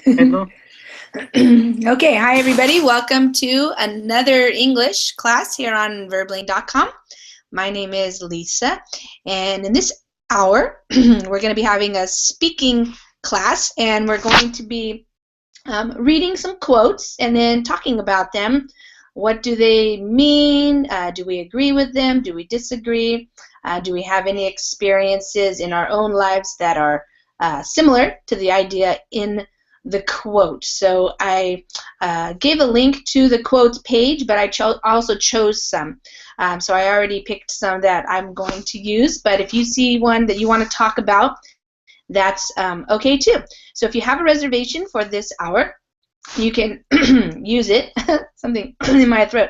Hello. Okay, hi everybody. Welcome to another English class here on verbling.com. My name is Lisa, and in this hour, we're going to be having a speaking class, and we're going to be reading some quotes and then talking about them. What do they mean? Do we agree with them? Do we disagree? Do we have any experiences in our own lives that are similar to the idea in the quote? So I gave a link to the quotes page, but I also chose some. So I already picked some that I'm going to use, but if you see one that you want to talk about, that's okay too. So if you have a reservation for this hour, you can use it. Something in my throat.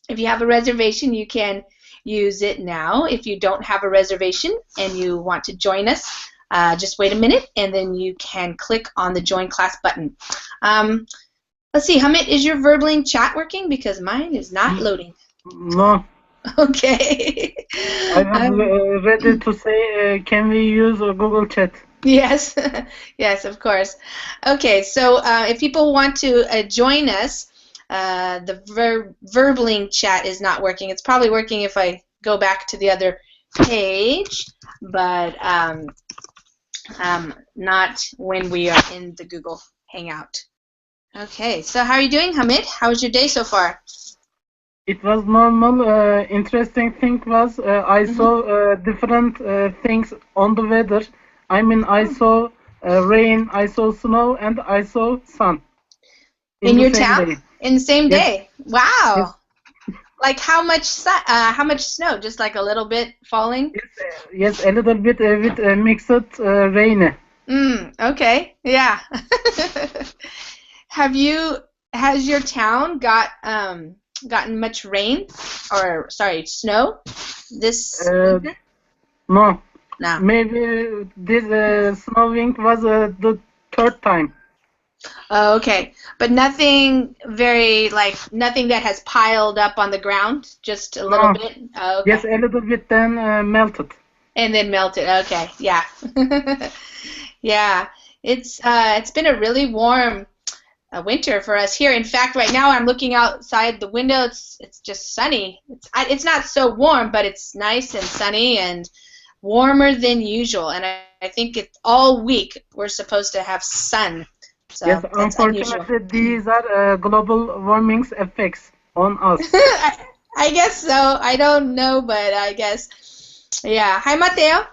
If you have a reservation, you can use it now. If you don't have a reservation and you want to join us, just wait a minute, and then you can click on the Join Class button. Let's see, Hamid, is your Verbling chat working? Because mine is not loading. No, Okay. I was ready to say, can we use Google Chat? Yes, yes, of course. Okay, so if people want to join us, the Verbling chat is not working. It's probably working if I go back to the other page, but not when we are in the Google Hangout. Okay, so how are you doing, Hamid? How was your day so far? It was normal. Interesting thing was I saw different things on the weather. I mean, I saw rain, I saw snow, and I saw sun In the your same town? day. In the same Yes, day? Wow. yes, Like how much snow? Just like a little bit falling? yes, a little bit with mixed rain. Okay. Yeah. Has your town gotten much rain or sorry, snow this Uh, winter? no, No. maybe this snowing was the third time. Oh, okay. But nothing nothing that has piled up on the ground, just a little No, bit. Oh, yes, okay. a little bit then melted. And then melted. Okay. Yeah. Yeah. It's been a really warm winter for us here. In fact, right now I'm looking outside the window. It's just sunny. It's not so warm, but it's nice and sunny and warmer than usual. And I think it's all week we're supposed to have sun. Yes, So that's unusual. unfortunately, these are global warming's effects on us. I guess so. I don't know, but I guess. Yeah. Hi, Mateo.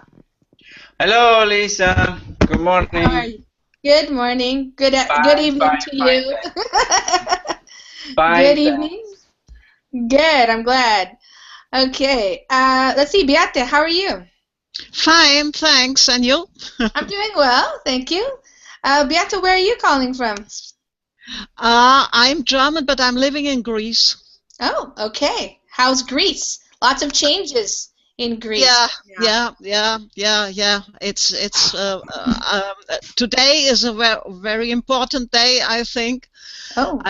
Hello, Lisa. Good How are morning. you? Good morning. Good Fine, evening fine, to fine. you. Good Fine, evening. thanks. Good. I'm glad. Okay. Let's see, Beate, how are you? Fine, thanks. And you? I'm doing well, thank you. Beate, where are you calling from? I'm German, but I'm living in Greece. Oh, okay. How's Greece? Lots of changes in Greece. Yeah. It's today is a very important day, I think. Oh.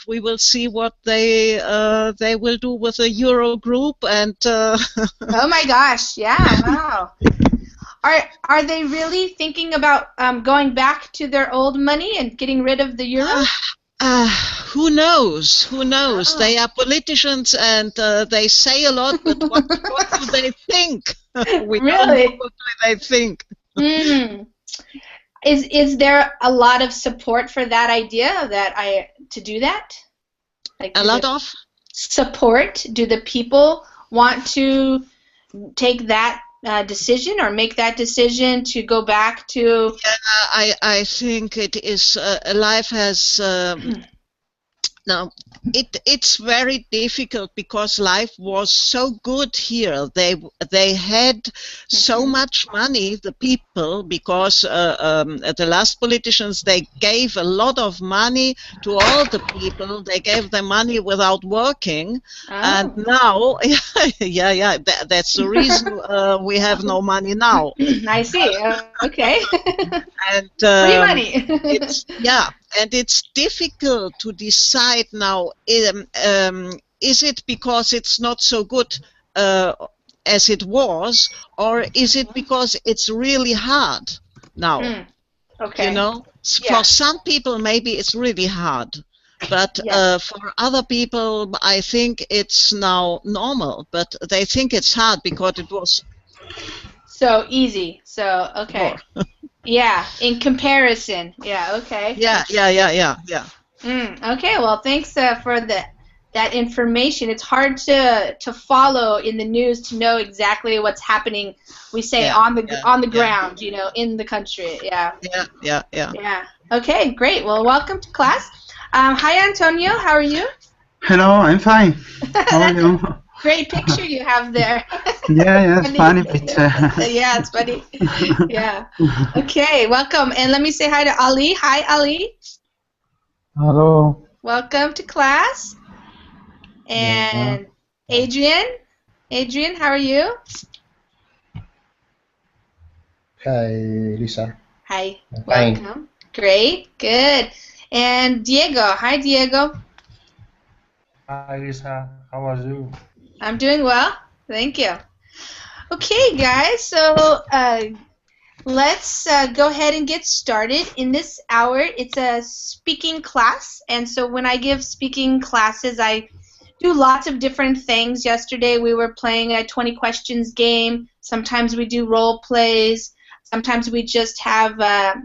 We will see what they will do with the Euro group and. Oh my gosh! Yeah. Wow. Are they really thinking about going back to their old money and getting rid of the euro? Who knows? Who knows? Oh. They are politicians and they say a lot, but what do they think? We don't know Really? what do they think. Hmm. Is there a lot of support for that idea to do that? Like, A do lot the of. support? Do the people want to take that decision or make that decision to go back to? I think it is life has no, it's very difficult because life was so good here. They had so much money, the people, because the last politicians, they gave a lot of money to all the people. They gave them money without working, and Oh. now, that's the reason we have no money now. I see. Okay. And Free money. and it's difficult to decide now. Is it because it's not so good as it was, or is it because it's really hard now? Okay. You know, Yeah. for some people maybe it's really hard, but Yeah. for other people I think it's now normal. But they think it's hard because it was So easy. So okay. more. Yeah. In comparison. Yeah. Okay. Yeah, yeah, yeah, yeah, yeah. Okay. Well, thanks for that information. It's hard to follow in the news to know exactly what's happening. We say Yeah, on the yeah, yeah, ground, you know, in the country. Yeah. yeah, yeah, yeah. Yeah. Okay. Great. Well, welcome to class. Hi, Antonio. How are you? Hello, I'm fine. How are That's you? a great picture you have there. Yeah, it's funny picture. Yeah, it's funny. Yeah. Okay, welcome. And let me say hi to Ali. Hi, Ali. Hello. Welcome to class. And Adrian. Adrian, how are you? Hi, Lisa. Hi. Fine. Welcome. Great. Good. And Diego. Hi, Diego. Hi, Lisa. How are you? I'm doing well. Thank you. Okay, guys. So let's go ahead and get started. In this hour, it's a speaking class. And so when I give speaking classes, I do lots of different things. Yesterday, we were playing a 20 questions game. Sometimes we do role plays. Sometimes we just have a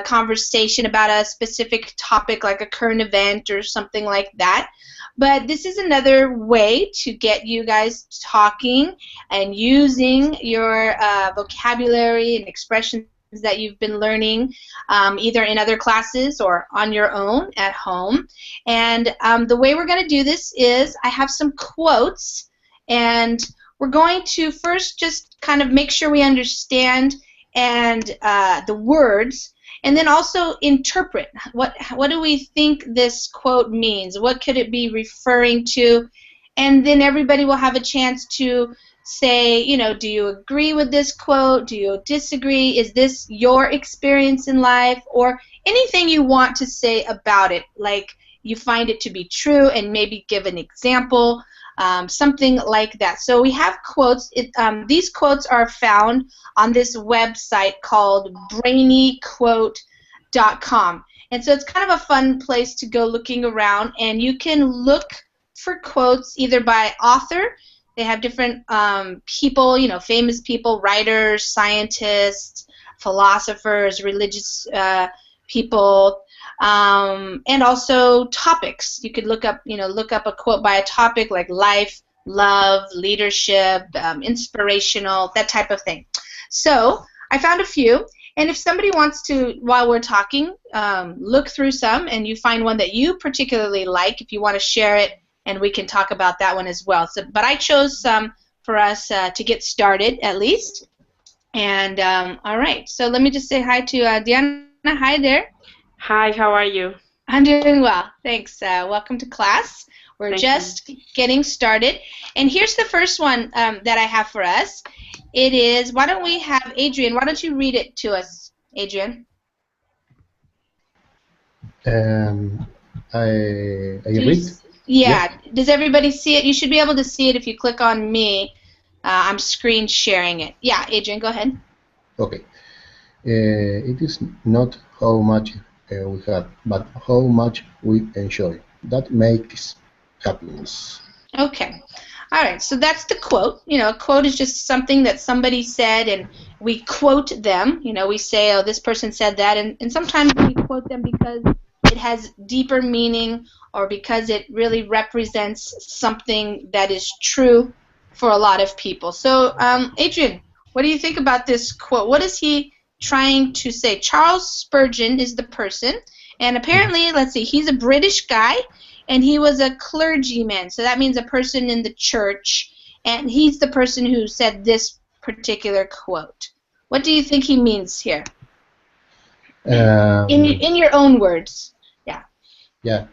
conversation about a specific topic, like a current event or something like that. But this is another way to get you guys talking and using your vocabulary and expressions that you've been learning either in other classes or on your own at home. And the way we're going to do this is I have some quotes, and we're going to first just kind of make sure we understand and the words, and then also interpret what do we think this quote means, what could it be referring to, and then everybody will have a chance to say, you know, do you agree with this quote, do you disagree, is this your experience in life, or anything you want to say about it, like you find it to be true and maybe give an example, something like that. So we have quotes. These quotes are found on this website called brainyquote.com. And so it's kind of a fun place to go looking around, and you can look for quotes either by author. They have different people, you know, famous people, writers, scientists, philosophers, religious people, and also topics. You could look up a quote by a topic like life, love, leadership, inspirational, that type of thing. So I found a few, and if somebody wants to, while we're talking, look through some, and you find one that you particularly like, if you want to share it, and we can talk about that one as well. So, but I chose some for us to get started, at least. And all right, so let me just say hi to Diana. Hi there. Hi, how are you? I'm doing well, thanks. Welcome to class. We're Thank just getting started. And here's the first one that I have for us. It is, why don't we have Adrian, why don't you read it to us, Adrian? I read. Yeah. Does everybody see it? You should be able to see it if you click on me. I'm screen sharing it. Yeah, Adrian, go ahead. Okay. It is not how much we have, but how much we enjoy. That makes happiness. Okay. All right, so that's the quote. You know, a quote is just something that somebody said, and we quote them. You know, we say, oh, this person said that, and sometimes we quote them because it has deeper meaning or because it really represents something that is true for a lot of people. So, Adrian, what do you think about this quote? What is he trying to say? Charles Spurgeon is the person, and apparently, let's see, he's a British guy, and he was a clergyman, so that means a person in the church, and he's the person who said this particular quote. What do you think he means here? In your own words. Yeah. Yeah.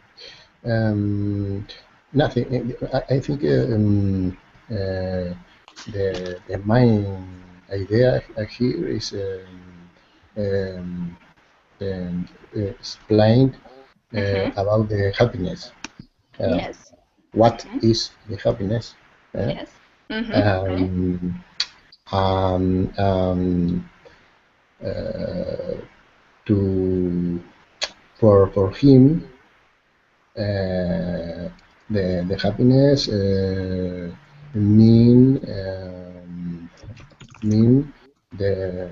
Nothing. I think the main idea here is explained about the happiness. Yes. What is the happiness? Yes. to for him the happiness mean the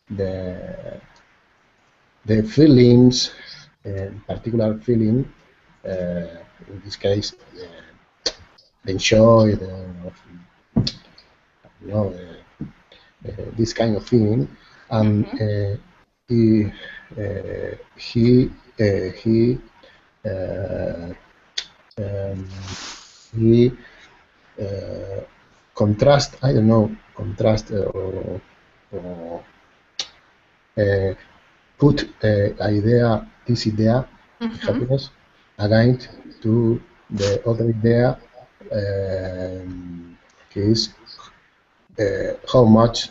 the the feelings, particular feeling, in this case, the joy, you know, this kind of feeling, and he he he uh, um, he contrast, I don't know, contrast or put this idea, happiness, against to the other idea, is how much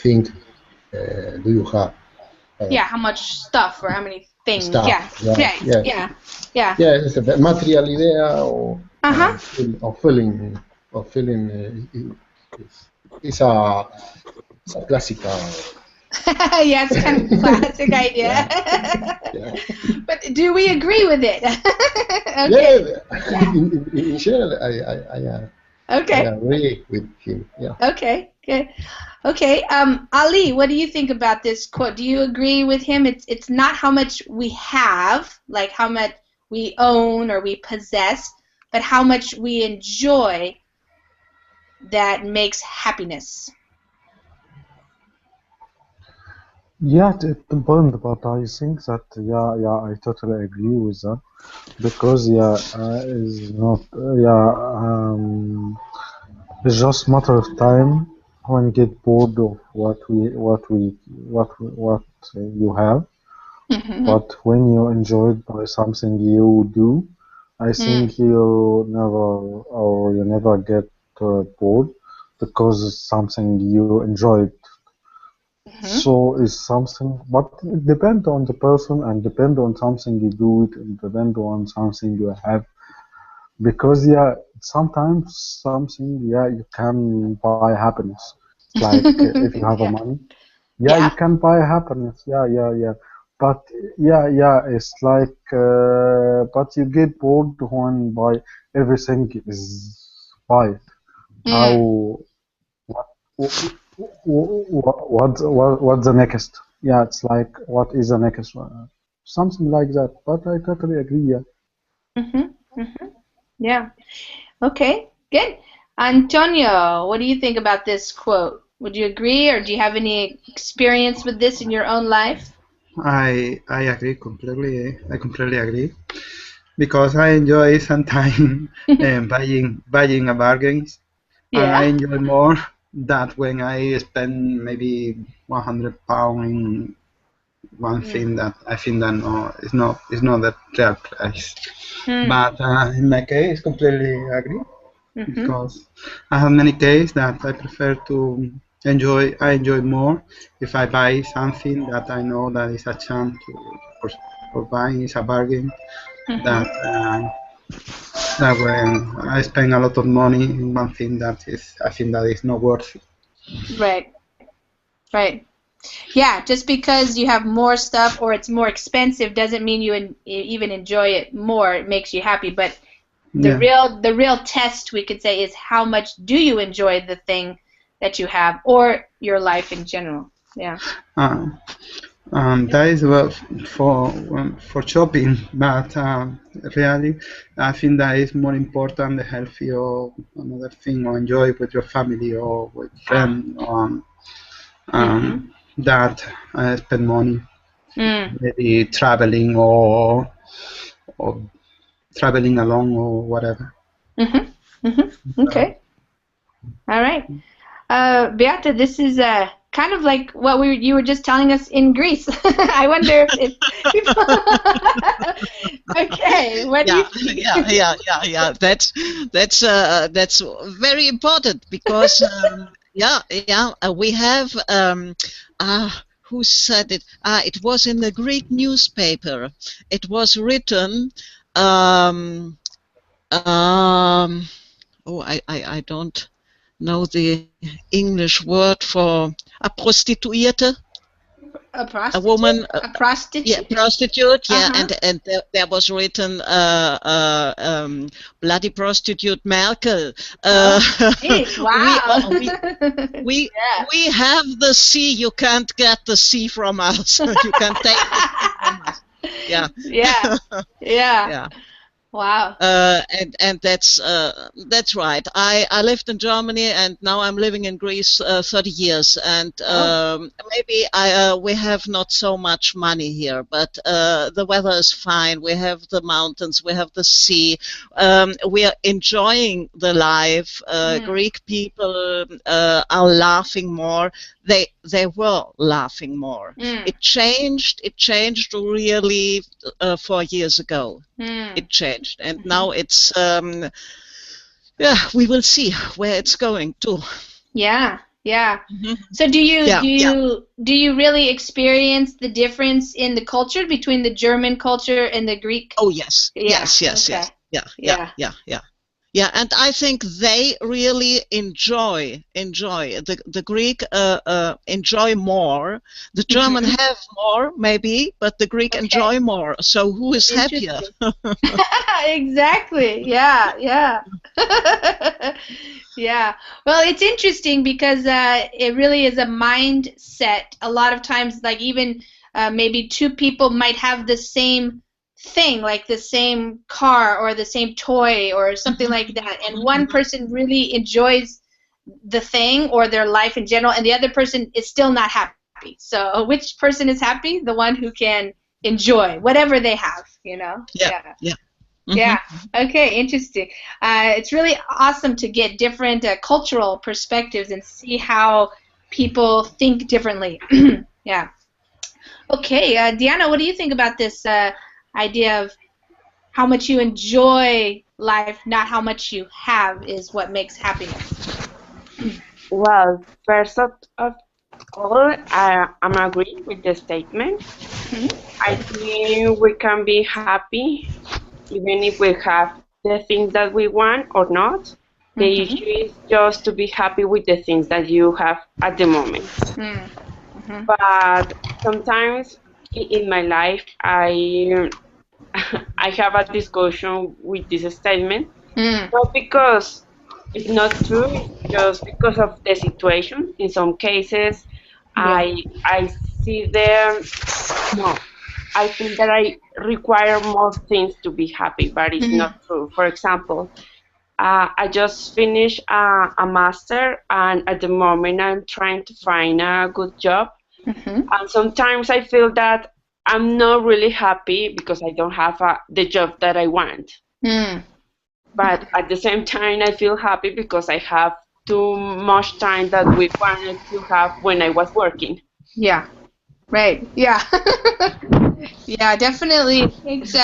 thing do you have? Yeah, how much stuff or how many things? Stuff. Yeah, Yes. yeah. Yes, the material idea or feeling is a classical. Yeah, it's kind of a classic idea. Yeah. But do we agree with it? Okay. Yeah. In general, I agree with him. Yeah. Okay, good. Okay, Ali, what do you think about this quote? Do you agree with him? It's not how much we have, like how much we own or we possess, but how much we enjoy that makes happiness. Yeah, it depends, but I think that I totally agree with that because is not it's just matter of time when you get bored of what you have. But when you're enjoyed by something you do, I think you never get bored because it's something you enjoyed. So it's something, but it depends on the person and depend on something you do it and depend on something you have. Because sometimes something you can buy happiness. Like if you have a money, you can buy happiness. Yeah. But it's like but you get bored when by everything is buy it. How what's the next? Yeah, it's like what is the next one? Something like that. But I totally agree. Yeah. Okay, good. Antonio, what do you think about this quote? Would you agree, or do you have any experience with this in your own life? I agree completely. I completely agree because I enjoy sometimes buying a bargains, and I enjoy more that when I spend maybe £100 in one thing that I think that no, it's not the real price. But in my case, completely agree because I have many cases that I prefer to enjoy. I enjoy more if I buy something that I know that is a chance for buying is a bargain. That when I spend a lot of money in one thing that is I think that is not worth it. Right. Yeah, just because you have more stuff or it's more expensive doesn't mean you even enjoy it more. It makes you happy, but the real test we could say is how much do you enjoy the thing that you have or your life in general. Yeah. That is well for shopping, but really, I think that is more important the healthy or another thing or enjoy with your family or with friends. That I spend money maybe traveling or traveling along or whatever. Okay. All right. Beata, this is kind of like what you were just telling us in Greece. I wonder if okay. What do you think? Yeah. That's very important because we have who said it? It was in the Greek newspaper. It was written. I don't know the English word for a prostituierte. A prostitute? woman, A prostitute? yeah, prostitute, yeah, Uh-huh. and there was written bloody prostitute Merkel. Jeez, wow. We Yeah. we have the sea. You can't get the sea from us. You can take the sea from us. Yeah. Yeah. Yeah. Yeah. Wow. And that's right. I lived in Germany and now I'm living in Greece 30 years. And maybe we have not so much money here, but the weather is fine. We have the mountains, we have the sea. We are enjoying the life. Greek people are laughing more. They were laughing more. It changed really 4 years ago. It changed, and now it's yeah, we will see where it's going to. Yeah, yeah. So do you really experience the difference in the culture between the German culture and the Greek? Oh yes, Yeah. yes. Okay. Yeah, and I think they really enjoy the Greek enjoy more. The German have more maybe, but the Greek enjoy more. So who is happier? Exactly. Yeah, yeah. Yeah. Well, it's interesting because it really is a mindset. A lot of times, like even maybe two people might have the same thing, like the same car or the same toy or something like that, and one person really enjoys the thing or their life in general, and the other person is still not happy. So, which person is happy? The one who can enjoy whatever they have, you know? Yeah. Yeah. Okay. Interesting. It's really awesome to get different cultural perspectives and see how people think differently. Yeah. Okay. Diana, what do you think about this idea of how much you enjoy life, not how much you have, is what makes happiness? Well, first of all, I'm agree with the statement. I think we can be happy even if we have the things that we want or not. The issue is just to be happy with the things that you have at the moment. But sometimes in my life, I have a discussion with this statement, not because it's not true, it's just because of the situation. In some cases, Yeah. I see them. No, I feel that I require more things to be happy, but it's not true. For example, I just finished a master, and at the moment I'm trying to find a good job. And sometimes I feel that I'm not really happy because I don't have the job that I want. But at the same time, I feel happy because I have too much time that we wanted to have when I was working. Yeah. Right. Yeah. Yeah. Definitely. It's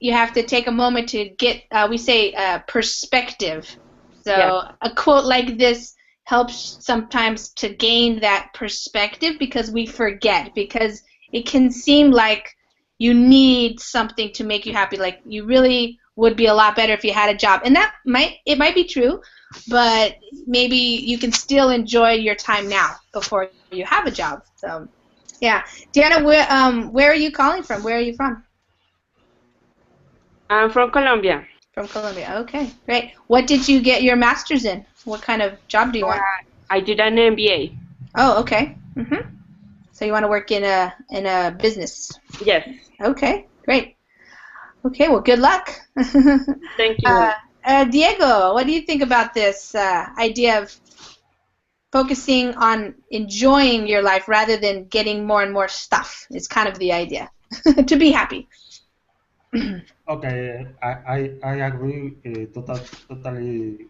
you have to take a moment to get. We say perspective. So Yes. a quote like this helps sometimes to gain that perspective because we forget, because it can seem like you need something to make you happy, like you really would be a lot better if you had a job, and that might be true, but maybe you can still enjoy your time now before you have a job. So yeah. Diana, where are you calling from? Where are you from? I'm from Colombia. From Colombia. Okay, great. What did you get your master's in? What kind of job do you want? I did an MBA. Oh, okay. So you want to work in a business? Yes. Okay, great. Okay, well, good luck. Thank you. Diego, what do you think about this idea of focusing on enjoying your life rather than getting more and more stuff? It's kind of the idea to be happy. Okay, I agree totally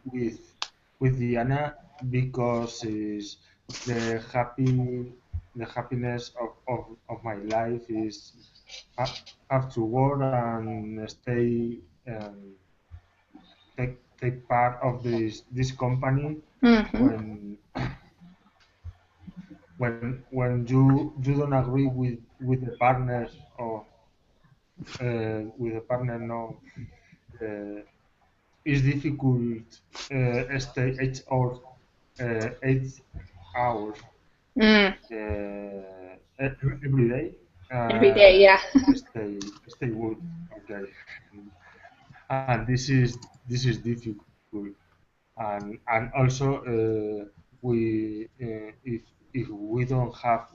with Diana because is the happiness of my life is have to work and stay take part of this company when when you don't agree with the partner or with the partner no uh, it's difficult stay 8 hours every day. Every day, yeah. Stay good. Okay, and this is difficult, and also if we don't have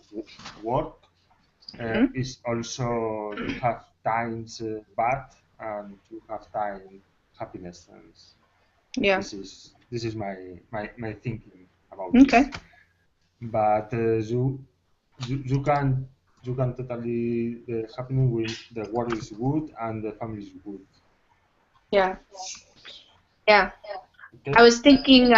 work, it's also to have times bad and to have time happiness, and Yeah. this is my thinking about Okay. this. But you can totally happening when the work is good and the family is good. Yeah. Yeah. Okay. I was thinking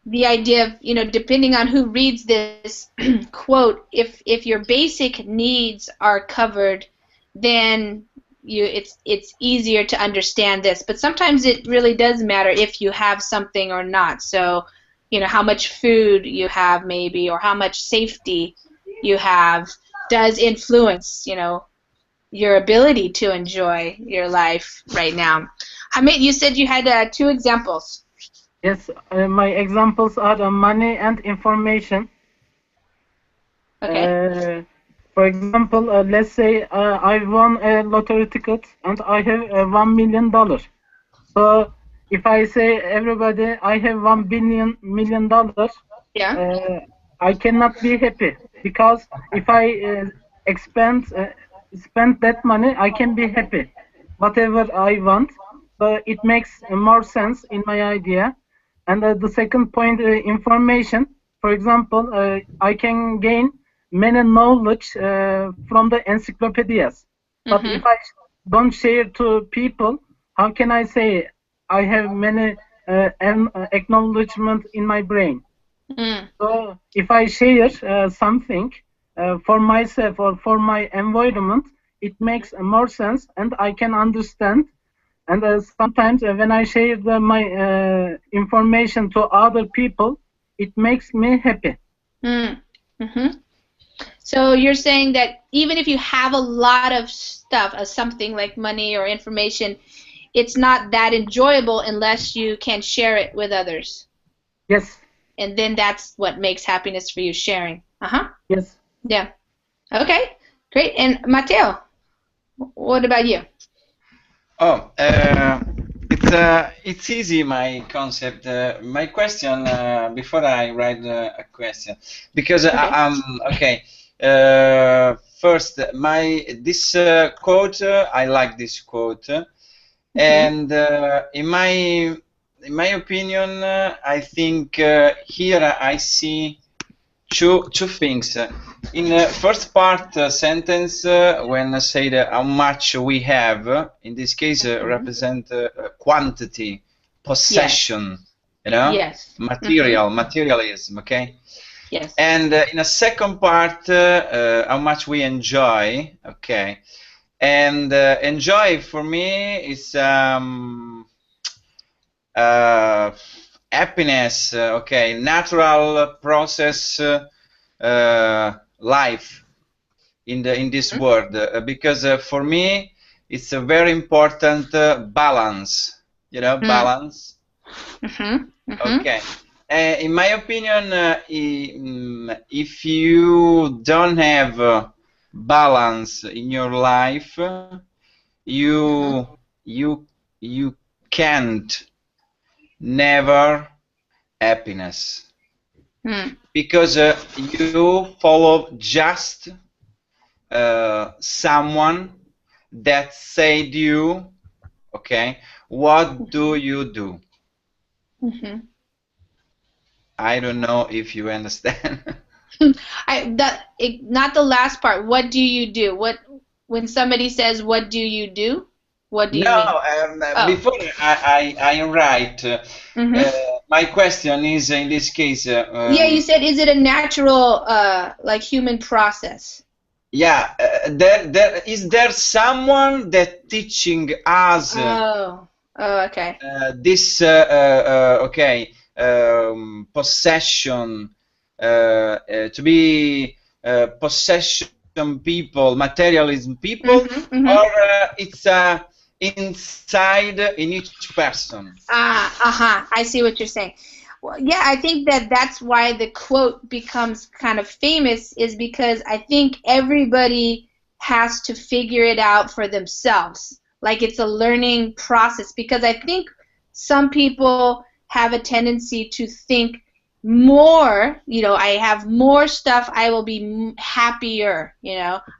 the idea of, depending on who reads this quote, if your basic needs are covered, then it's easier to understand this. But sometimes it really does matter if you have something or not. So, how much food you have maybe, or how much safety you have does influence, your ability to enjoy your life right now. Hamid, you said you had 2 examples. Yes, my examples are money and information. Okay. For example, let's say I won a lottery ticket and I have $1 million. So if I say everybody I have $1 billion, Yeah. I cannot be happy, because if I spend that money, I can be happy, whatever I want. So it makes more sense in my idea. And the second point, information. For example, I can gain many knowledge from the encyclopedias. But if I don't share to people, how can I say I have many acknowledgement in my brain? So if I share something for myself or for my environment, it makes more sense and I can understand. And sometimes when I share my information to other people, it makes me happy. So you're saying that even if you have a lot of stuff, something like money or information, it's not that enjoyable unless you can share it with others. Yes. And then that's what makes happiness for you, sharing. Yes. Yeah. Okay. Great. And Mateo, what about you? Oh, it's easy, my concept. My question, before I write a question, because okay. First, this quote, I like this quote, and in my opinion, I think here I see two things. In the first part sentence, when I say that how much we have, in this case represent quantity, possession, Yes. materialism, okay? Yes. And in a second part, how much we enjoy, okay? And enjoy for me is happiness, okay, natural process, life in this world, because for me it's a very important balance, balance. Okay. In my opinion, if you don't have balance in your life, you can't never happiness, because you follow just someone that said you, okay, what do you do? I don't know if you understand. Not the last part. What do you do? When somebody says, "What do you do?" What do you mean? Before I write, my question is in this case. Yeah, you said, is it a natural, like human process? Yeah, is there someone that teaching us? Okay. This okay, possession, to be possession people, materialism people, or it's inside in each person. I see what you're saying. Well, yeah, I think that's why the quote becomes kind of famous, is because I think everybody has to figure it out for themselves. Like it's a learning process, because I think some people have a tendency to think more, I have more stuff, I will be happier,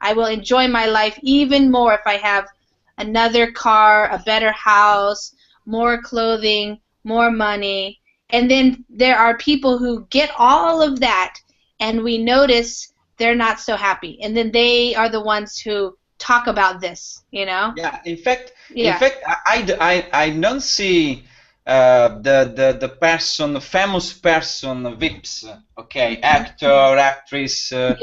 I will enjoy my life even more if I have another car, a better house, more clothing, more money. And then there are people who get all of that, and we notice they're not so happy. And then they are the ones who talk about this, Yeah, in fact, Yeah. I don't see the person, the famous person, VIPs, okay, actor, actress, Yeah,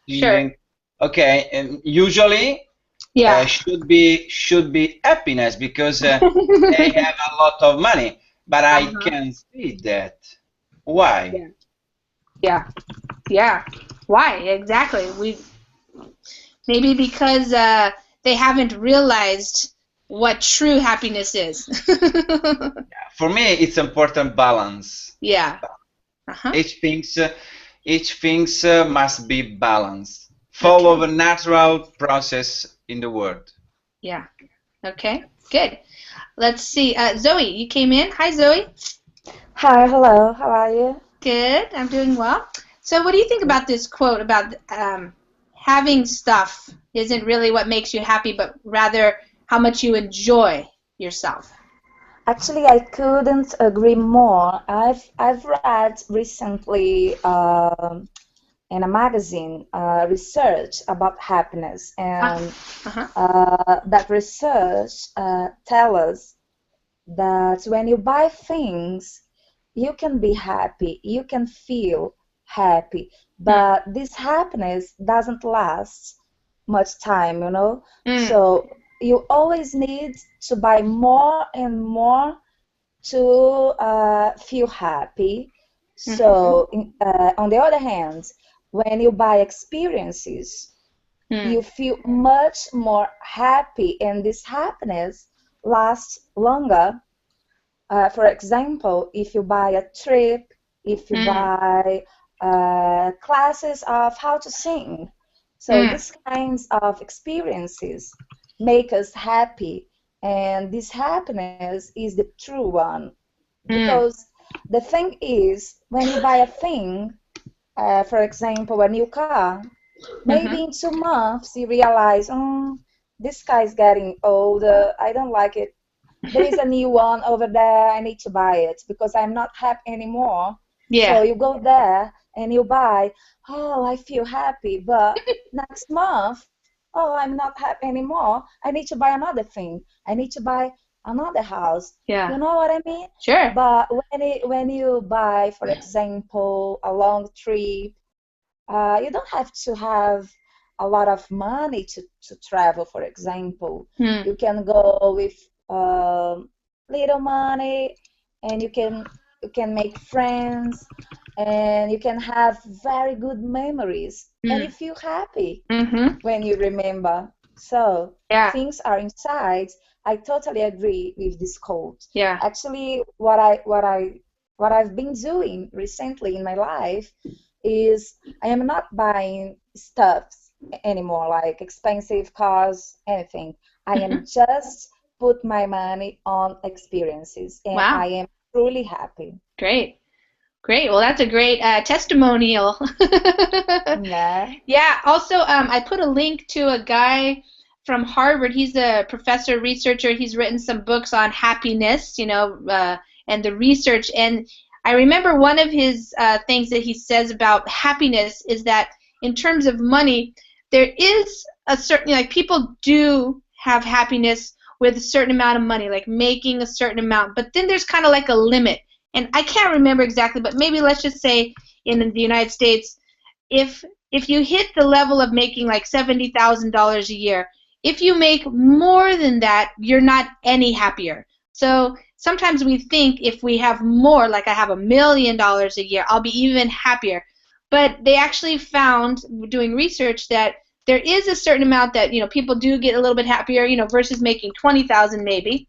singing, sure. okay, and usually Yeah. should be happiness because they have a lot of money, but I can't see that. Why? Yeah. Why? Exactly. Maybe because they haven't realized what true happiness is. For me, it's important balance. Yeah. Each things must be balanced. Follow the natural process in the world. Yeah. Okay. Good. Let's see. Zoe, you came in. Hi, Zoe. Hi, hello. How are you? Good. I'm doing well. So, what do you think about this quote about having stuff isn't really what makes you happy, but rather how much you enjoy yourself? Actually, I couldn't agree more. I've read recently in a magazine research about happiness, and that research tells us that when you buy things, you can be happy, you can feel happy, but this happiness doesn't last much time, So you always need to buy more and more to feel happy. So on the other hand, when you buy experiences, you feel much more happy, and this happiness lasts longer. For example, if you buy a trip, if you buy classes of how to sing, so these kinds of experiences make us happy, and this happiness is the true one. Because the thing is, when you buy a thing, for example, a new car, maybe in 2 months you realize, this car is getting older, I don't like it. There is a new one over there, I need to buy it because I'm not happy anymore. Yeah. So you go there and you buy, oh, I feel happy, but next month, oh, I'm not happy anymore. I need to buy another thing. I need to buy another house. Yeah. You know what I mean? Sure. But when you buy, for example, a long trip, you don't have to have a lot of money to travel, for example. You can go with little money, and you can make friends, and you can have very good memories, and you feel happy when you remember. So things are inside. I totally agree with this quote. Yeah. Actually, what I've been doing recently in my life is I am not buying stuffs anymore, like expensive cars, anything. I am just put my money on experiences, and I am truly happy. Great. Well, that's a great testimonial. Yeah. Yeah. Also, I put a link to a guy from Harvard. He's a professor, researcher. He's written some books on happiness, and the research. And I remember one of his things that he says about happiness is that in terms of money, there is a certain, like, people do have happiness with a certain amount of money, like making a certain amount. But then there's kind of like a limit. And I can't remember exactly, but maybe let's just say in the United States, if you hit the level of making like $70,000 a year, if you make more than that, you're not any happier. So sometimes we think if we have more, like I have $1 million a year, I'll be even happier. But they actually found, doing research, that there is a certain amount that people do get a little bit happier, versus making $20,000 maybe.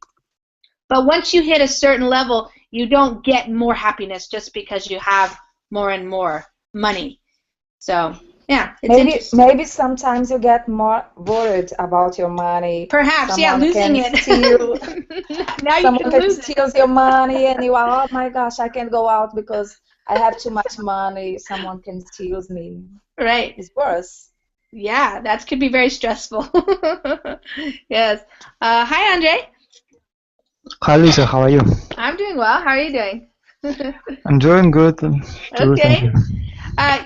But once you hit a certain level, you don't get more happiness just because you have more and more money. So yeah, it's interesting. Maybe sometimes you get more worried about your money. Perhaps, yeah, Someone losing can it. steal. Now you Someone can can lose it. steal your money, and you are, oh my gosh, I can't go out because I have too much money. Someone can steal me. Right. It's worse. Yeah, that could be very stressful. Yes. Hi, Andre. Hi Lisa, how are you? I'm doing well. How are you doing? I'm doing good too, thank Okay.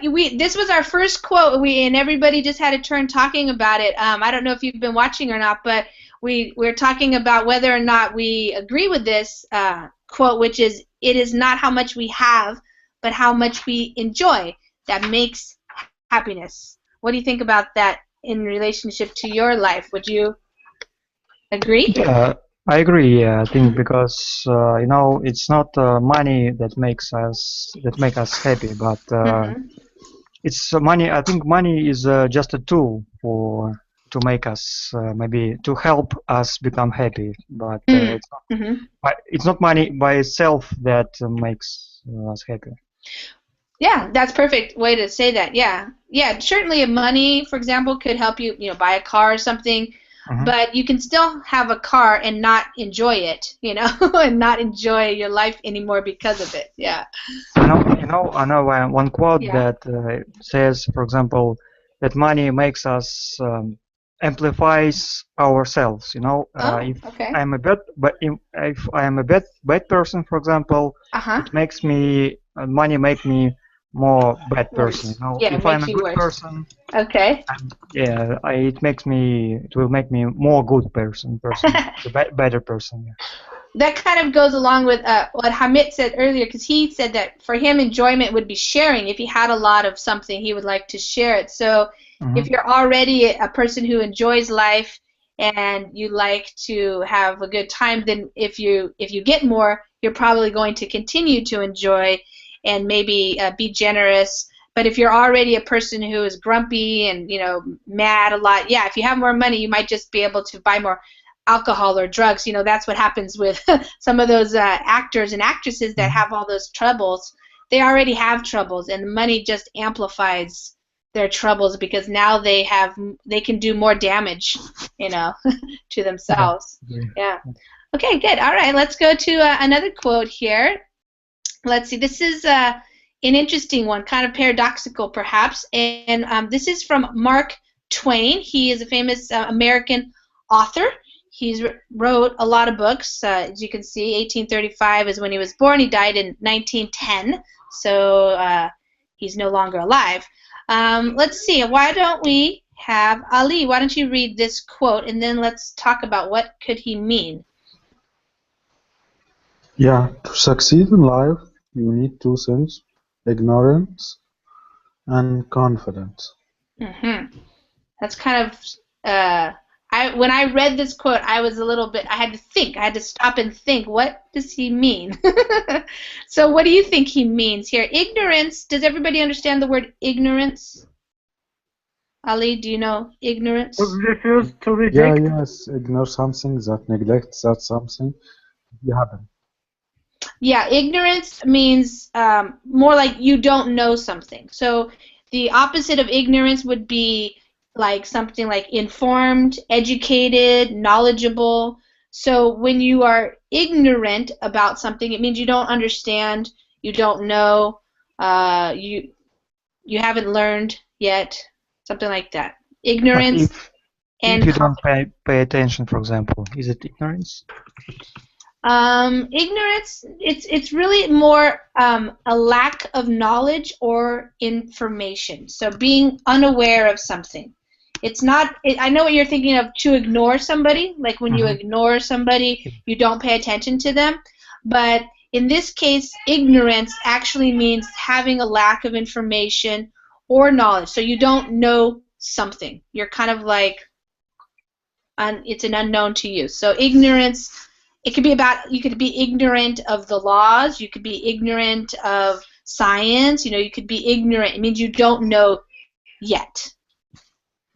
you. This was our first quote. And everybody just had a turn talking about it. I don't know if you've been watching or not, but we're talking about whether or not we agree with this quote, which is, "It is not how much we have, but how much we enjoy that makes happiness." What do you think about that in relationship to your life? Would you agree? Yeah, I agree. Yeah, I think because you know, it's not money that makes us happy, but it's money. I think money is just a tool to make us maybe to help us become happy, but it's not money by itself that makes us happy. Yeah, that's perfect way to say that. Yeah. Yeah, certainly money, for example, could help you, buy a car or something, but you can still have a car and not enjoy it, and not enjoy your life anymore because of it. Yeah. I know one quote that says, for example, that money makes us amplifies ourselves. If Okay. I'm a bad, but if I am a bad person, for example, it makes me money make me more bad person. Yeah, it If I'm makes a you good worse. person, Okay. it will make me more good person, better person. Yeah. That kind of goes along with what Hamid said earlier, because he said that for him, enjoyment would be sharing. If he had a lot of something, he would like to share it. So if you're already a person who enjoys life and you like to have a good time, then if you get more, you're probably going to continue to enjoy and maybe be generous. But if you're already a person who is grumpy and mad a lot, yeah, if you have more money, you might just be able to buy more alcohol or drugs. That's what happens with some of those actors and actresses that have all those troubles. They already have troubles, and money just amplifies their troubles because now they can do more damage, to themselves. Yeah. Okay, good. All right, let's go to another quote here. Let's see. This is an interesting one, kind of paradoxical perhaps, and this is from Mark Twain. He is a famous American author. He's wrote a lot of books. As you can see, 1835 is when he was born. He died in 1910, so he's no longer alive. Let's see. Why don't we have Ali? Why don't you read this quote, and then let's talk about what could he mean. Yeah, to succeed in life, you need two things: ignorance and confidence. That's kind of when I read this quote, I was a little bit. I had to think. I had to stop and think. What does he mean? So, what do you think he means here? Ignorance. Does everybody understand the word ignorance? Ali, do you know ignorance? Refuse to reject. Yeah, yes, ignore something, that neglects that something. You happen. Yeah, ignorance means more like you don't know something. So the opposite of ignorance would be like something like informed, educated, knowledgeable. So when you are ignorant about something, it means you don't understand, you don't know, you haven't learned yet, something like that. Ignorance if you don't pay attention, for example, is it ignorance? Ignorance, it's really more a lack of knowledge or information. So being unaware of something. It's not, I know what you're thinking of, to ignore somebody, like when you ignore somebody, you don't pay attention to them. But in this case, ignorance actually means having a lack of information or knowledge. So you don't know something. You're kind of like, it's an unknown to you. So ignorance, it could be about, you could be ignorant of the laws, you could be ignorant of science, you could be ignorant. It means you don't know yet.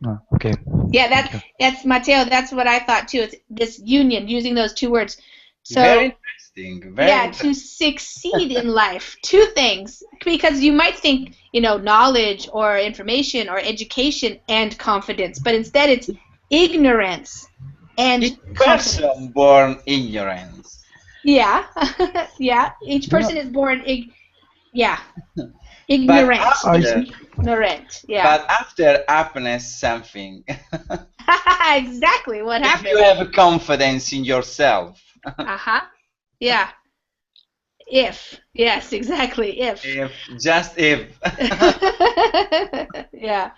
Oh, okay. Yeah, that's Mateo, that's what I thought too. It's this union, using those two words. So very interesting. Very Yeah, to succeed in life. Two things. Because you might think, knowledge or information or education and confidence, but instead it's ignorance and each confidence. person born ignorance. Yeah. Yeah. Each person is born But ignorant. after, Ignorant. Yeah. but after happiness something. Exactly what If happened. you have confidence in yourself. Uh-huh. Yeah. If. Yes, exactly. If. Just if. Yeah.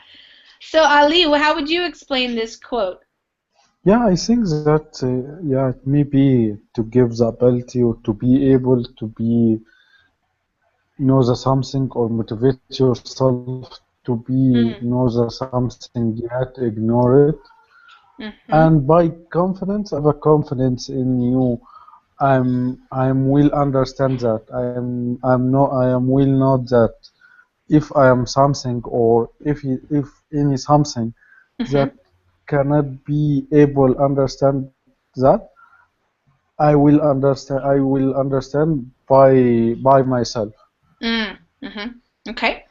So Ali, how would you explain this quote? Yeah, I think that it may be to give the ability or to be able to be know the something or motivate yourself to be know the something yet ignore it. And by confidence, I have a confidence in you. I'm will understand that. I am will know that if I am something or if any something that cannot be able understand that, I will understand by myself. Okay.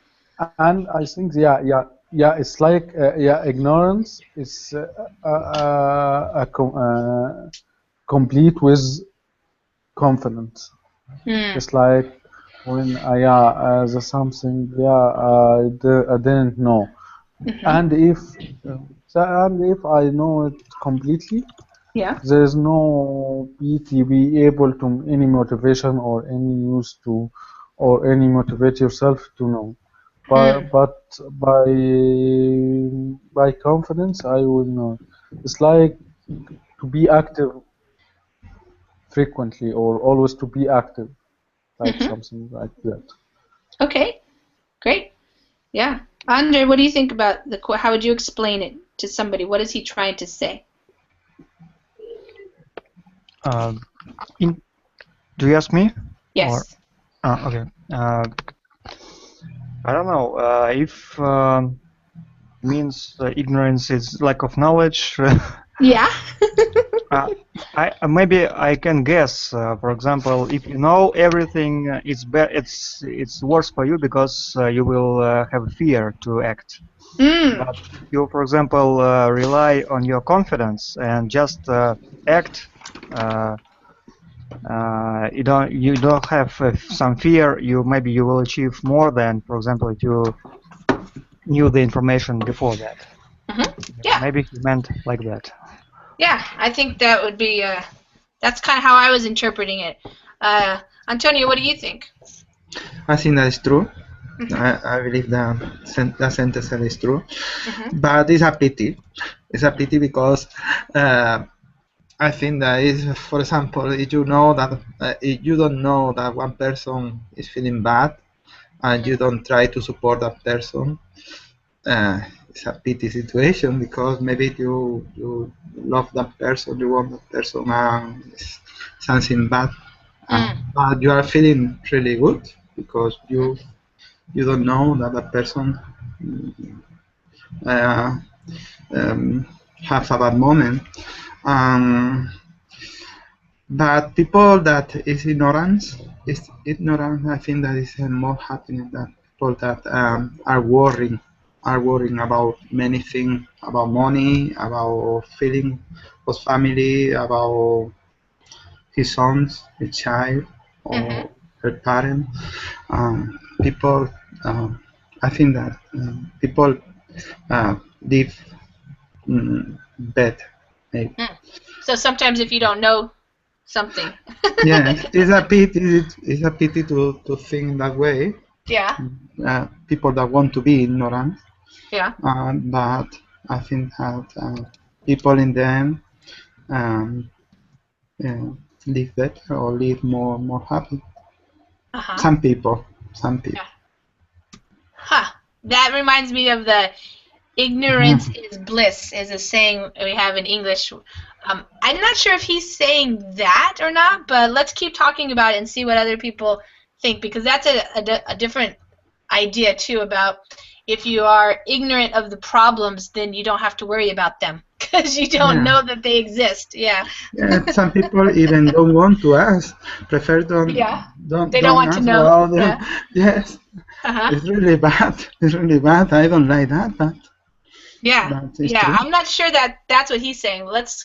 And I think it's like ignorance is complete with confidence. It's like when the something I didn't know, and if I know it completely, there's no be able to any motivation or any use to or any motivate yourself to know. But by confidence, I will know. It's like to be active frequently or always to be active, like something like that. Okay. Great. Yeah. Andre, what do you think about the quote? How would you explain it to somebody? What is he trying to say? Do you ask me? Yes. Or, okay. I don't know if means ignorance is lack of knowledge. Yeah. Maybe I can guess. For example, if you know everything, it's worse for you because you will have fear to act. But if you, for example, rely on your confidence and just act, you don't have some fear. Maybe you will achieve more than, for example, if you knew the information before that. Yeah. Maybe he meant like that. Yeah, I think that would be. That's kind of how I was interpreting it. Antonio, what do you think? I think that is true. I believe that sentence is true. But it's a pity. It's a pity because I think that is, for example, if you know that if you don't know that one person is feeling bad and you don't try to support that person, it's a pity situation because maybe you love that person, you want that person, and it's something bad, but you are feeling really good because you don't know that that person have a bad moment. But people that is ignorant, I think that is more happening than people that are worrying about many things, about money, about feeling of family, about his sons, his child, or her parent. People, I think that people live better. Maybe. So sometimes if you don't know something. Yes, it's a pity. It's a pity to think that way. Yeah. People that want to be ignorant. Yeah. But I think that people in them live better or live more happy. Some people. Yeah. Huh. That reminds me of the ignorance is bliss, is a saying we have in English. I'm not sure if he's saying that or not, but let's keep talking about it and see what other people think, because that's a different idea too about if you are ignorant of the problems, then you don't have to worry about them. because you don't know that they exist. Yeah. Yeah, some people even don't want to ask, prefer They don't want to ask know. about them. Yeah. Yes, it's really bad. It's really bad. I don't like that, but it's true. I'm not sure that that's what he's saying. Let's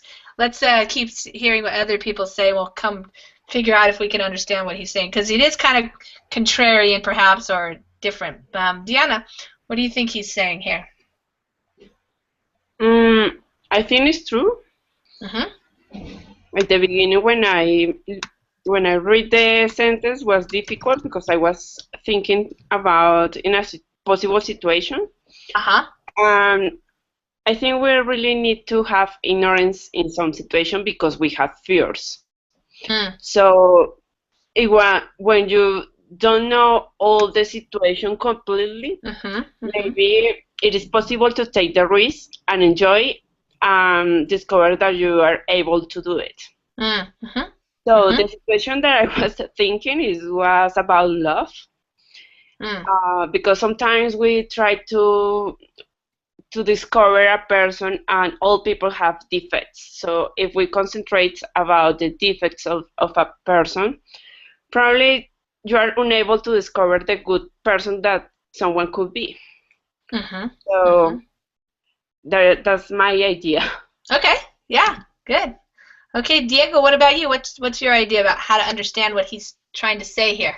keep hearing what other people say. We'll come figure out if we can understand what he's saying, because it is kind of contrarian, perhaps, or different. Diana, what do you think he's saying here? I think it's true. At the beginning, when I read the sentence, was difficult because I was thinking about in a possible situation. I think we really need to have ignorance in some situation because we have fears. So when you don't know all the situation completely, maybe it is possible to take the risk and enjoy and discover that you are able to do it. So the situation that I was thinking was about love, because sometimes we try to discover a person, and all people have defects. So if we concentrate about the defects of a person, probably you are unable to discover the good person that someone could be. So that's my idea. Okay. Yeah. Good. Okay, Diego, what about you? What's your idea about how to understand what he's trying to say here?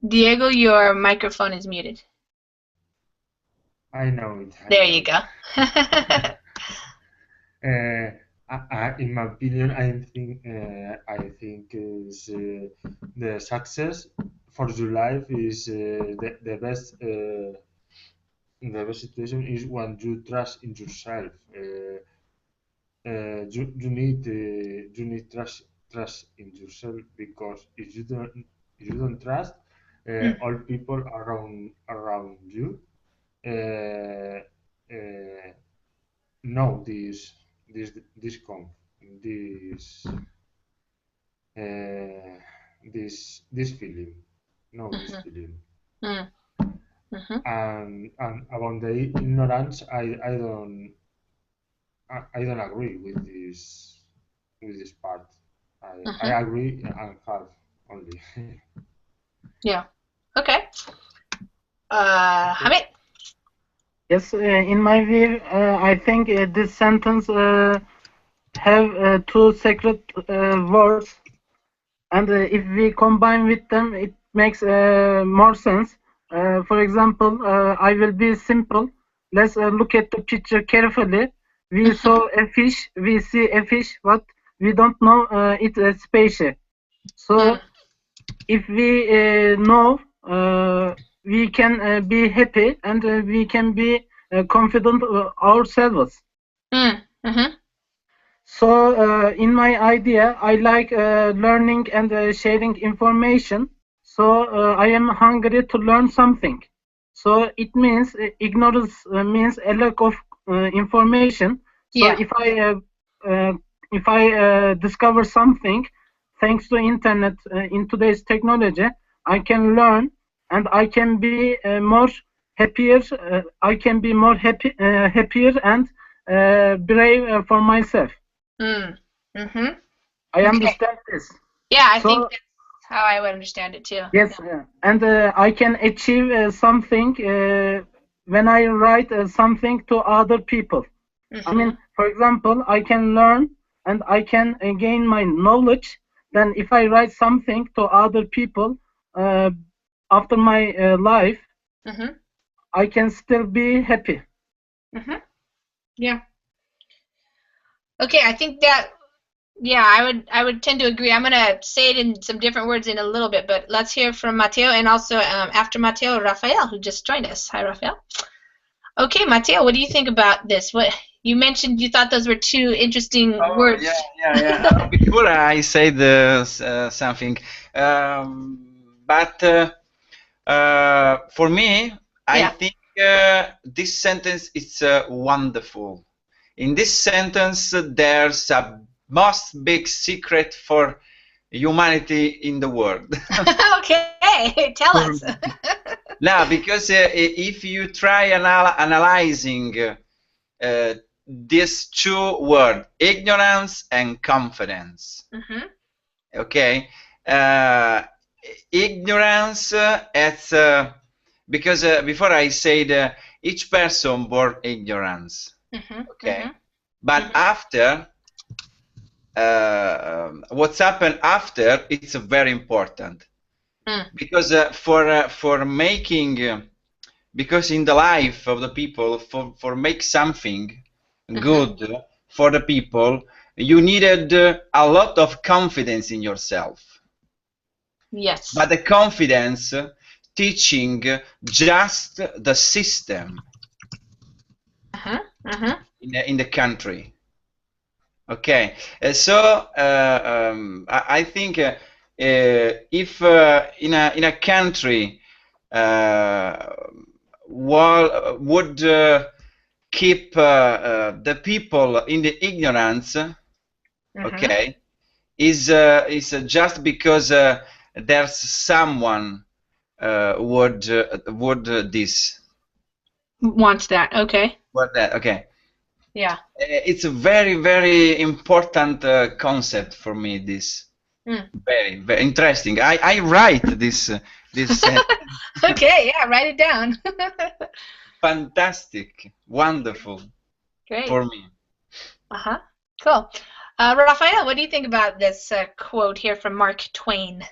Diego, your microphone is muted. I know it. There you go. In my opinion, I think is the success for your life is the best. The best situation is when you trust in yourself. You need trust in yourself, because if you don't trust, all people around you know this feeling, this feeling. And about the ignorance, I don't agree with this part. I agree and half only. Yeah. Okay. Hamid? Yes, in my view, I think this sentence have two separate words, and if we combine with them, it makes more sense. For example, I will be simple. Let's look at the picture carefully. We saw a fish. We see a fish, but we don't know it's a species. So, if we know, we can be happy, and we can be confident ourselves. So in my idea, I like learning and sharing information. So I am hungry to learn something. So it means ignorance means a lack of information. So if I discover something, thanks to internet in today's technology, I can learn, and I can be more happier. I can be more happier and brave for myself. I understand this. Yeah, I think that's how I would understand it too. Yes, and I can achieve something when I write something to other people. I mean, for example, I can learn and I can gain my knowledge. Then if I write something to other people after my life, I can still be happy. Yeah. Okay, I think that, yeah, I would tend to agree. I'm going to say it in some different words in a little bit, but let's hear from Mateo, and also after Mateo, Rafael, who just joined us. Hi, Rafael. Okay, Mateo, what do you think about this? What you mentioned, you thought those were two interesting words. Yeah. Before I said something, but for me, I think this sentence is wonderful. In this sentence, there's a most big secret for humanity in the world. Okay, tell us. No, because if you try analyzing these two words, ignorance and confidence. Okay, ignorance it's because before I said each person born ignorance. Okay, but after what's happened after, it's very important because for making because in the life of the people for make something good for the people, you needed a lot of confidence in yourself. Yes. But the confidence teaching just the system in the country. Okay, so I think if in a country would keep the people in the ignorance, okay, is just because there's someone would this wants that. Okay. what that okay. Yeah. It's a very, very important concept for me. This very, very interesting. I write this this. Okay, yeah, write it down. Fantastic, wonderful. Great. For me. Cool. Rafael, what do you think about this quote here from Mark Twain?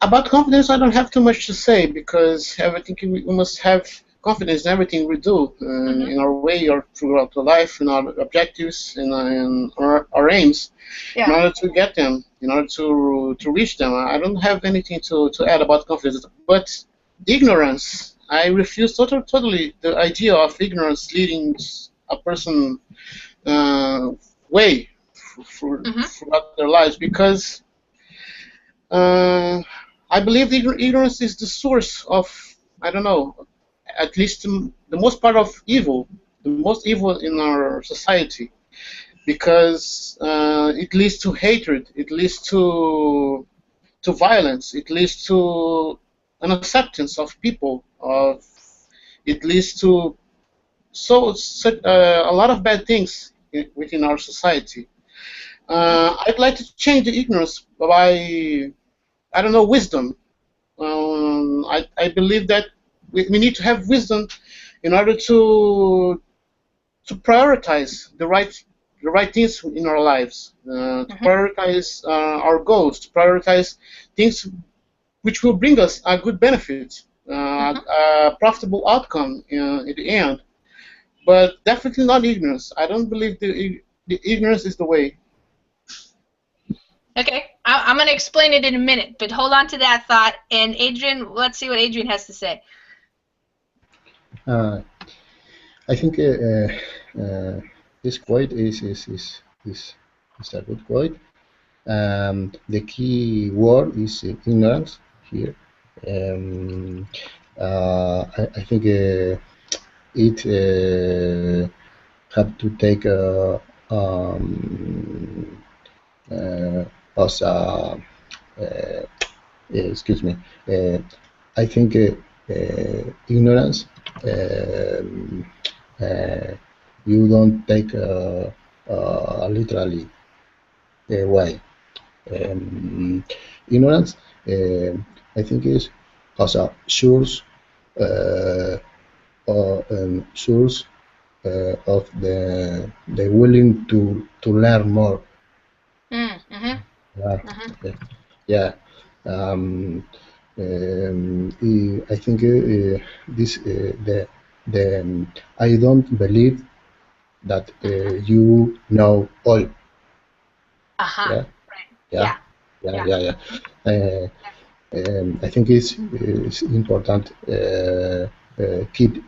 About confidence, I don't have too much to say because everything we must have confidence in everything we do, in our way or throughout the life, in our objectives, in our aims, in order to get them, in order to reach them. I don't have anything to add about confidence, but ignorance, I refuse totally the idea of ignorance leading a person way throughout their lives because I believe ignorance is the source of, I don't know, at least the most part of evil, the most evil in our society, because it leads to hatred, it leads to violence, it leads to an acceptance of people, it leads to a lot of bad things within our society. I'd like to change the ignorance by, I don't know, wisdom. I believe that we need to have wisdom in order to prioritize the right things in our lives, to prioritize our goals, to prioritize things which will bring us a good benefit, a profitable outcome in the end. But definitely not ignorance. I don't believe the ignorance is the way. Okay, I'm going to explain it in a minute, but hold on to that thought. And Adrian, let's see what Adrian has to say. I think this quote is a good quote. The key word is ignorance here. I think it have to take as a excuse me. I think ignorance. You don't take literally way. Ignorance, I think, is as a source source of the willing to learn more. Yeah. I think this the I don't believe that you know all. Yeah. Right. Yeah. I think it's important keep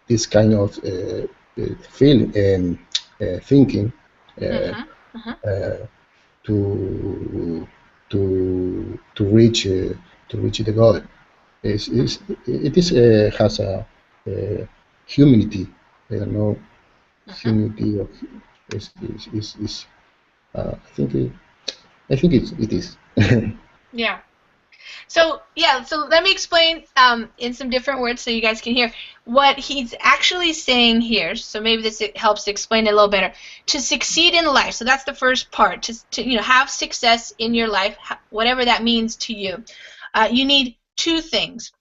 this kind of feeling thinking to reach the goal. It has a humility. I don't know, humility of is I think it is. Yeah. So yeah, so let me explain in some different words so you guys can hear what he's actually saying here. So maybe this helps explain it a little better. To succeed in life, so that's the first part. To have success in your life, whatever that means to you, you need two things.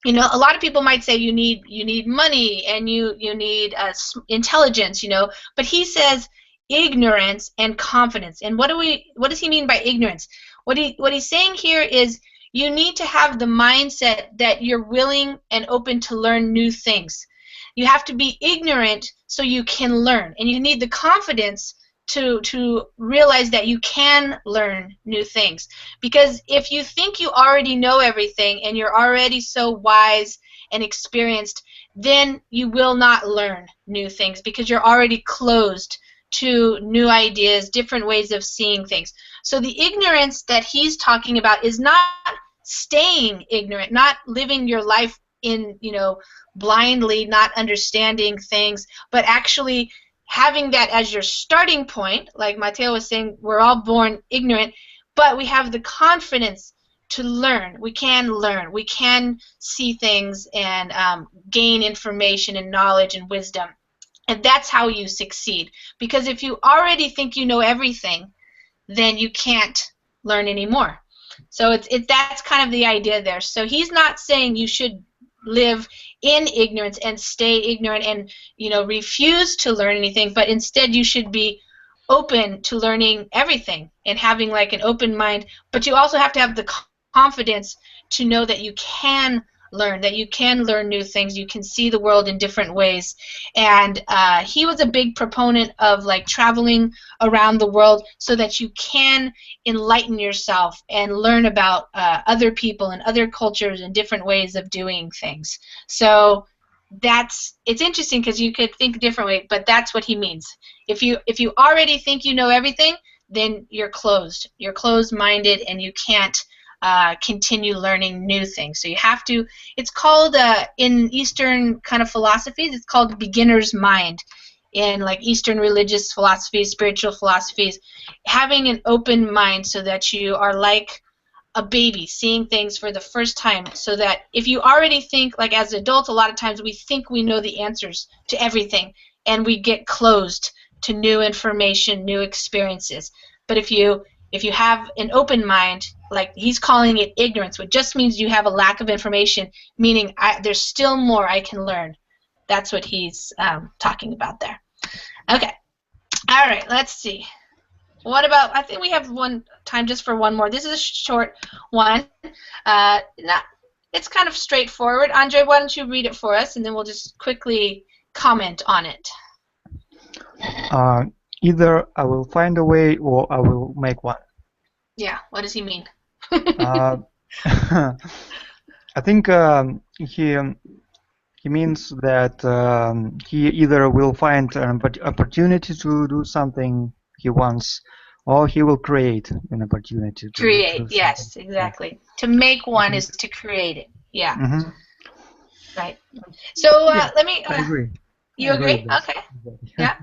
A lot of people might say you need money and you need intelligence, but he says ignorance and confidence. And what does he mean by ignorance? What he's saying here is you need to have the mindset that you're willing and open to learn new things. You have to be ignorant so you can learn, and you need the confidence to realize that you can learn new things. Because if you think you already know everything and you're already so wise and experienced, then you will not learn new things because you're already closed to new ideas, different ways of seeing things. So the ignorance that he's talking about is not staying ignorant, not living your life in, blindly, not understanding things, but actually having that as your starting point. Like Mateo was saying, we're all born ignorant, but we have the confidence to learn. We can learn. We can see things and gain information and knowledge and wisdom. And that's how you succeed. Because if you already think you know everything, then you can't learn anymore. So that's kind of the idea there. So he's not saying you should live in ignorance and stay ignorant and refuse to learn anything, but instead you should be open to learning everything and having like an open mind. But you also have to have the confidence to know that you can learn, that you can learn new things, you can see the world in different ways. And he was a big proponent of like traveling around the world so that you can enlighten yourself and learn about other people and other cultures and different ways of doing things. So it's interesting because you could think differently, but that's what he means. If you already think you know everything, then you're closed. You're closed-minded and you can't continue learning new things. So you have to, it's called, in Eastern kind of philosophies, it's called beginner's mind. In like Eastern religious philosophies, spiritual philosophies, having an open mind so that you are like a baby seeing things for the first time, so that if you already think, like as adults, a lot of times we think we know the answers to everything and we get closed to new information, new experiences. But if you have an open mind, like he's calling it ignorance, which just means you have a lack of information, meaning there's still more I can learn. That's what he's talking about there. Okay. All right, let's see. What about, I think we have time just for one more. This is a short one. It's kind of straightforward. Andre, why don't you read it for us, and then we'll just quickly comment on it. Either I will find a way or I will make one. Yeah, what does he mean? I think he means that he either will find an opportunity to do something he wants, or he will create an opportunity to create. do Yes, something. exactly. Yeah. To make one is to create it. Yeah. Mm-hmm. Right. So let me. I agree. You agree? Okay. Yeah.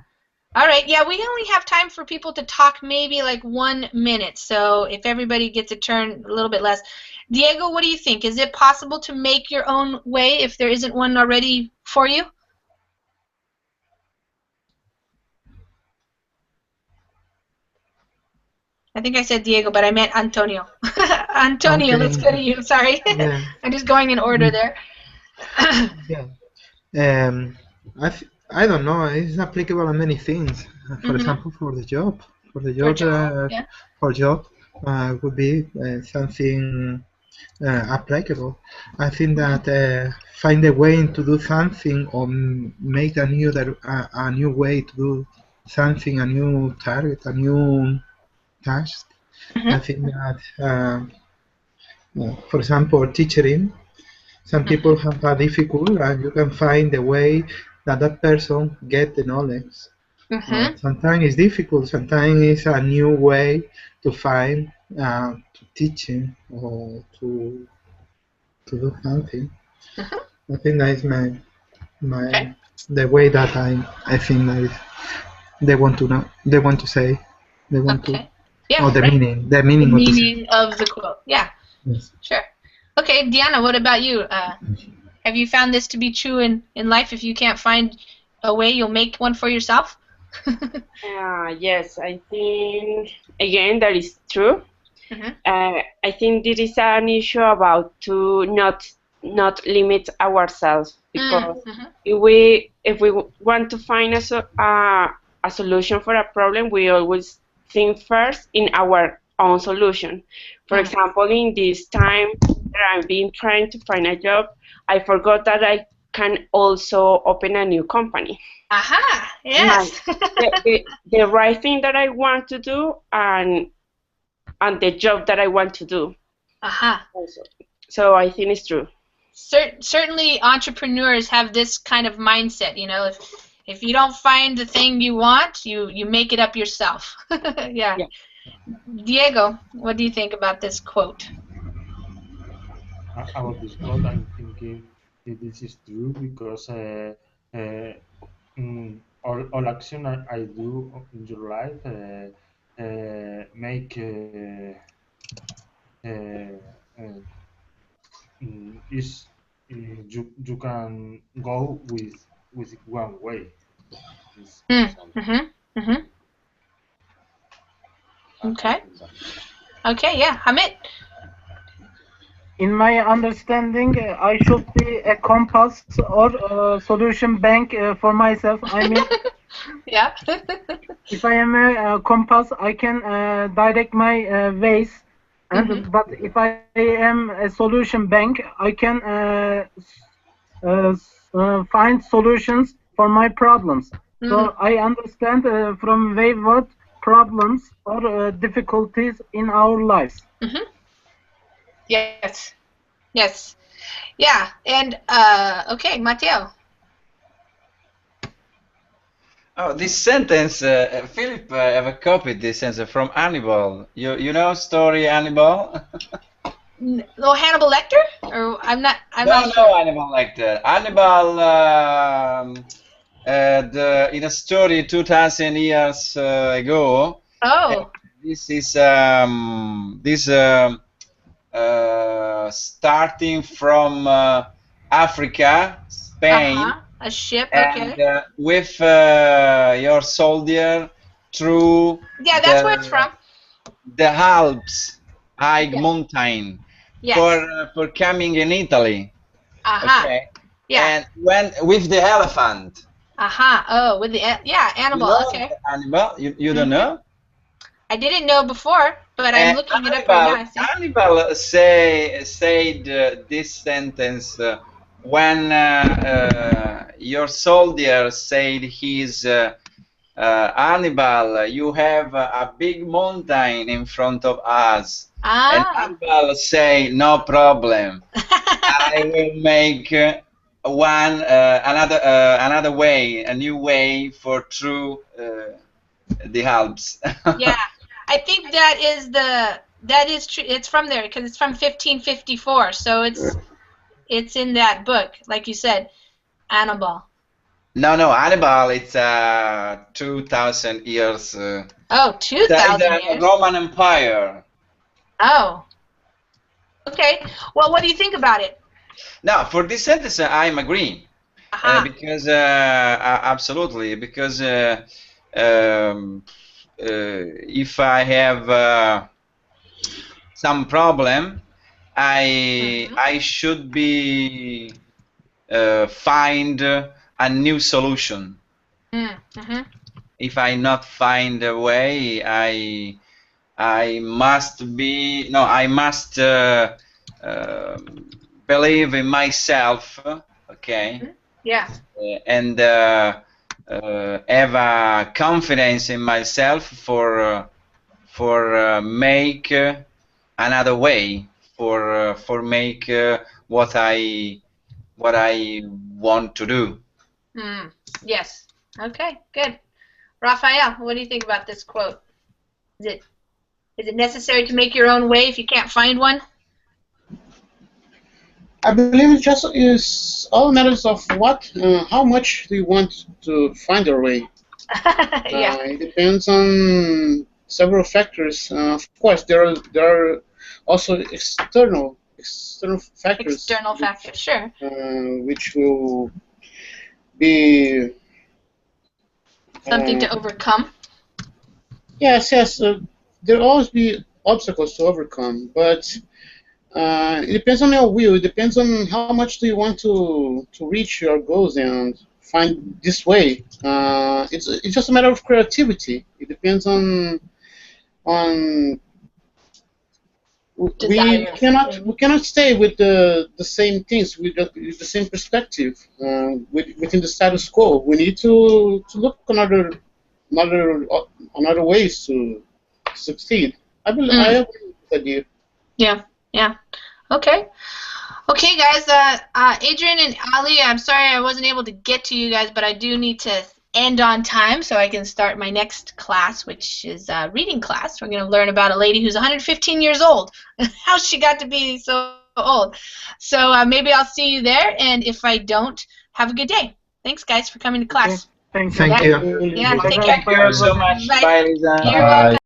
All right. Yeah, we only have time for people to talk maybe like 1 minute. So if everybody gets a turn, a little bit less. Diego, what do you think? Is it possible to make your own way if there isn't one already for you? I think I said Diego, but I meant Antonio. Antonio, Okay. let's go to you. Sorry. Yeah. I'm just going in order there. Yeah. I don't know. It's applicable on many things. For example, for the job. For job, would be something applicable. I think that find a way to do something or make a new way to do something, a new target, a new task. I think that, for example, teaching, some people have a difficult, and you can find a way that person get the knowledge. Sometimes it's difficult. Sometimes it's a new way to find to teaching or to do something. I think that is the way that I think that is, they want to know. They want to say. They want to. Yeah. Or the right. meaning. The meaning the of meaning of the quote. Yeah. Yes. Sure. Okay, Diana, what about you? Have you found this to be true in life? If you can't find a way, you'll make one for yourself? Yes, I think again that is true. I think this is an issue about to not limit ourselves, because if we want to find a solution for a problem, we always think first in our own solution. For example, in this time that I've been trying to find a job, I forgot that I can also open a new company. Aha! Yes. The right thing that I want to do, and the job that I want to do. Aha. So I think it's true. Certainly, entrepreneurs have this kind of mindset. You know, if you don't find the thing you want, you make it up yourself. Yeah. Diego, what do you think about this quote? About this quote, I'm thinking that this is true because all action I do in your life make is you can go with one way. Okay. Okay, yeah, Hamid. In my understanding, I should be a compass or a solution bank for myself. I mean, yeah. If I am a compass, I can direct my ways, and but if I am a solution bank, I can find solutions for my problems. So I understand from wayward problems or difficulties in our lives. Yes. Yes. Yeah. And okay, Mateo. Oh, this sentence, Philip, have copied this sentence from Hannibal. You know story Hannibal? No, Hannibal Lecter? Or I'm not sure. No, Hannibal Lecter. Hannibal, in a story 2,000 years ago. Oh. This is starting from Africa, Spain. A ship, and okay. with your soldier through that's where it's from. The Alps, high mountain, Yes. for coming in Italy. Okay. Yeah. And when with the elephant. Oh, with the animal. You know okay. Animal? You don't know? I didn't know before, but I'm looking it up right now. Hannibal said this sentence when your soldier said he's Hannibal, you have a big mountain in front of us. And Hannibal say, no problem. I will make another way, a new way for through the Alps. Yeah, I think that is true. It's from there because it's from 1554, so it's in that book, like you said, Hannibal. No, Hannibal. It's 2,000 years. 2,000 years. Roman Empire. Oh. Okay. Well, what do you think about it? Now, for this sentence, I'm agreeing because absolutely, because if I have some problem, I should be find a new solution. If I not find a way, I must be I must believe in myself. Okay. Yeah. And have a confidence in myself for make another way for make what I want to do. Yes. Okay. Good. Raphael, what do you think about this quote? Is it necessary to make your own way if you can't find one? I believe it just is all matters of how much do you want to find your way. It depends on several factors. Of course, there are also external external factors. External factors, sure. Which will be something to overcome. Yes, there will always be obstacles to overcome, but it depends on your will. It depends on how much do you want to reach your goals and find this way. It's just a matter of creativity. It depends on Desire. we cannot stay with the same things with the same perspective within the status quo. We need to look another ways to succeed. I agree with that idea. Yeah. Okay, guys. Adrian and Ali, I'm sorry I wasn't able to get to you guys, but I do need to end on time so I can start my next class, which is a reading class. We're going to learn about a lady who's 115 years old, how she got to be so old. So maybe I'll see you there, and if I don't, have a good day. Thanks, guys, for coming to class. Thank you. Yeah, Thank take care. you so much. Bye. Bye, Lisa. You're welcome.